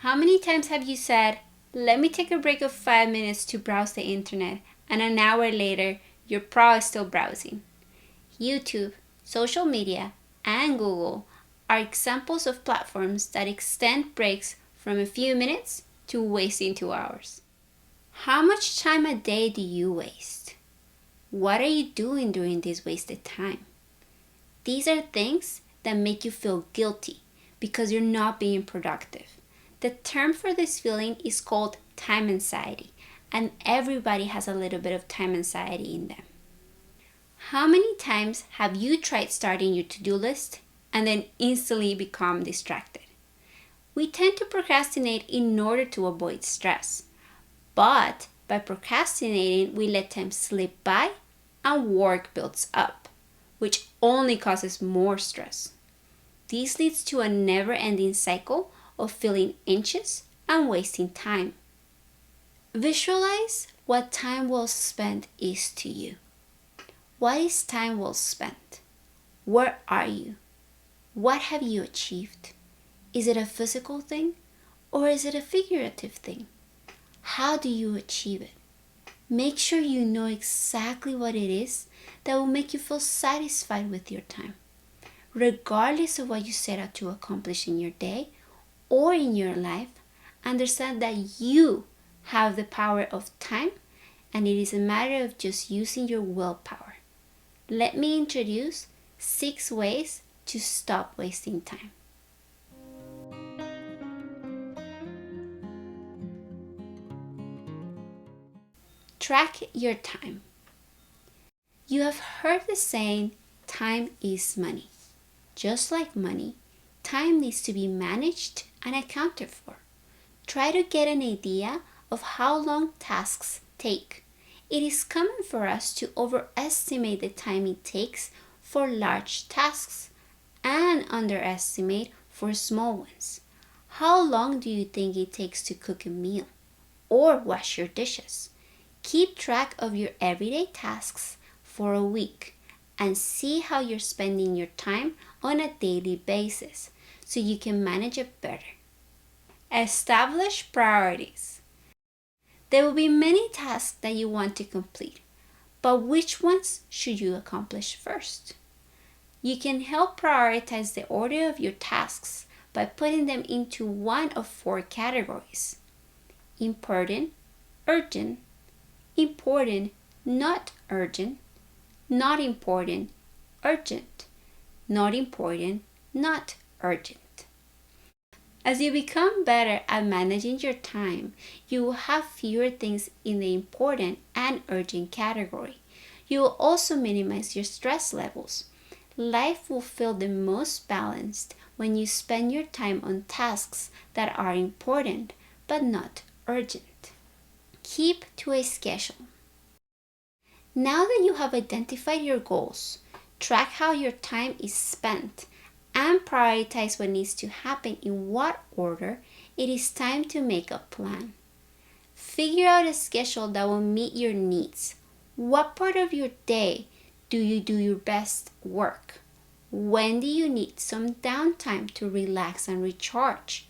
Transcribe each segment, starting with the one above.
How many times have you said, let me take a break of 5 minutes to browse the internet, and an hour later, you're probably still browsing? YouTube, social media, and Google are examples of platforms that extend breaks from a few minutes to wasting 2 hours. How much time a day do you waste? What are you doing during this wasted time? These are things that make you feel guilty because you're not being productive. The term for this feeling is called time anxiety, and everybody has a little bit of time anxiety in them. How many times have you tried starting your to-do list and then instantly become distracted? We tend to procrastinate in order to avoid stress, but by procrastinating, we let time slip by and work builds up, which only causes more stress. This leads to a never-ending cycle of feeling anxious and wasting time. Visualize what time well spent is to you. What is time well spent? Where are you? What have you achieved? Is it a physical thing or is it a figurative thing? How do you achieve it? Make sure you know exactly what it is that will make you feel satisfied with your time. Regardless of what you set out to accomplish in your day or in your life, understand that you have the power of time and it is a matter of just using your willpower. Let me introduce 6 ways to stop wasting time. Track your time. You have heard the saying, time is money. Just like money, time needs to be managed and accounted for. Try to get an idea of how long tasks take. It is common for us to overestimate the time it takes for large tasks and underestimate for small ones. How long do you think it takes to cook a meal or wash your dishes? Keep track of your everyday tasks for a week and see how you're spending your time on a daily basis so you can manage it better. Establish priorities. There will be many tasks that you want to complete, but which ones should you accomplish first? You can help prioritize the order of your tasks by putting them into one of 4 categories: important, urgent, important, not urgent, not important, urgent, not important, not urgent. As you become better at managing your time, you will have fewer things in the important and urgent category. You will also minimize your stress levels. Life will feel the most balanced when you spend your time on tasks that are important but not urgent. Keep to a schedule. Now that you have identified your goals, track how your time is spent, and prioritize what needs to happen in what order, it is time to make a plan. Figure out a schedule that will meet your needs. What part of your day do you do your best work? When do you need some downtime to relax and recharge?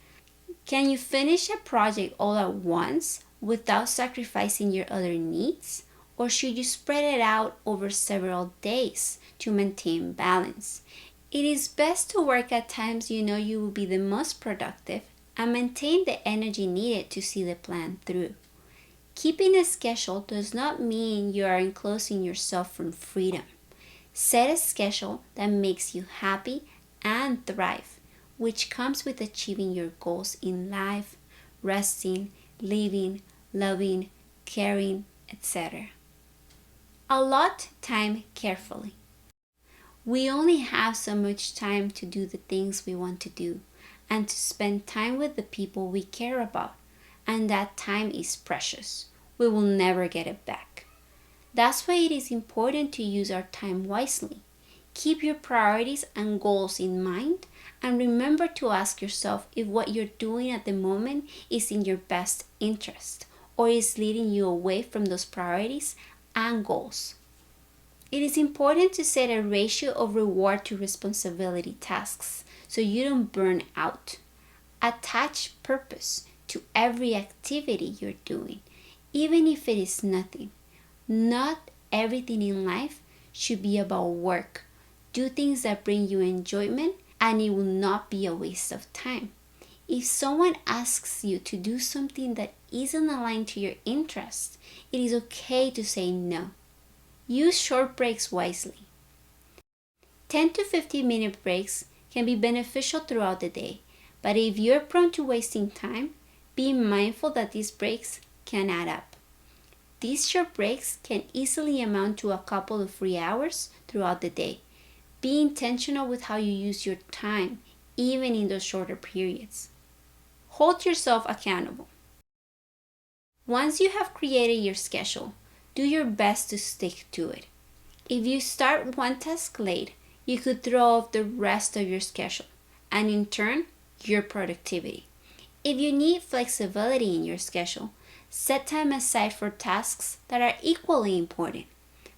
Can you finish a project all at once without sacrificing your other needs? Or should you spread it out over several days to maintain balance? It is best to work at times you know you will be the most productive and maintain the energy needed to see the plan through. Keeping a schedule does not mean you are enclosing yourself from freedom. Set a schedule that makes you happy and thrive, which comes with achieving your goals in life, resting, living, loving, caring, etc. Allot time carefully. We only have so much time to do the things we want to do and to spend time with the people we care about, and that time is precious. We will never get it back. That's why it is important to use our time wisely. Keep your priorities and goals in mind and remember to ask yourself if what you're doing at the moment is in your best interest or is leading you away from those priorities and goals. It is important to set a ratio of reward to responsibility tasks so you don't burn out. Attach purpose to every activity you're doing, even if it is nothing. Not everything in life should be about work. Do things that bring you enjoyment, and it will not be a waste of time. If someone asks you to do something that isn't aligned to your interests, it is okay to say no. Use short breaks wisely. 10 to 15-minute breaks can be beneficial throughout the day, but if you're prone to wasting time, be mindful that these breaks can add up. These short breaks can easily amount to a couple of free hours throughout the day. Be intentional with how you use your time, even in those shorter periods. Hold yourself accountable. Once you have created your schedule, do your best to stick to it. If you start one task late, you could throw off the rest of your schedule, and in turn, your productivity. If you need flexibility in your schedule, set time aside for tasks that are equally important.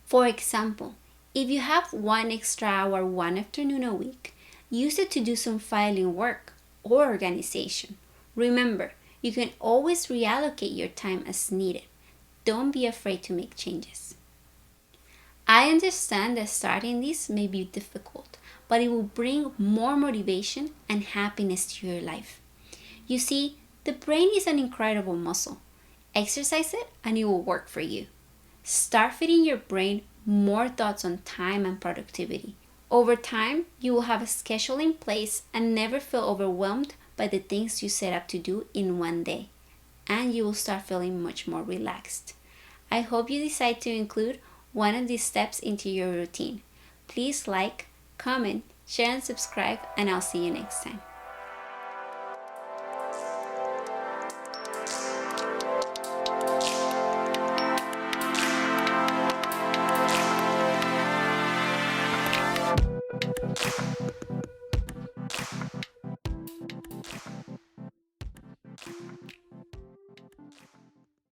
For example, if you have one extra hour one afternoon a week, use it to do some filing work or organization. Remember, you can always reallocate your time as needed. Don't be afraid to make changes. I understand that starting this may be difficult, but it will bring more motivation and happiness to your life. You see, the brain is an incredible muscle. Exercise it and it will work for you. Start feeding your brain more thoughts on time and productivity. Over time, you will have a schedule in place and never feel overwhelmed by the things you set up to do in one day. And you will start feeling much more relaxed. I hope you decide to include one of these steps into your routine. Please like, comment, share, and subscribe, and I'll see you next time.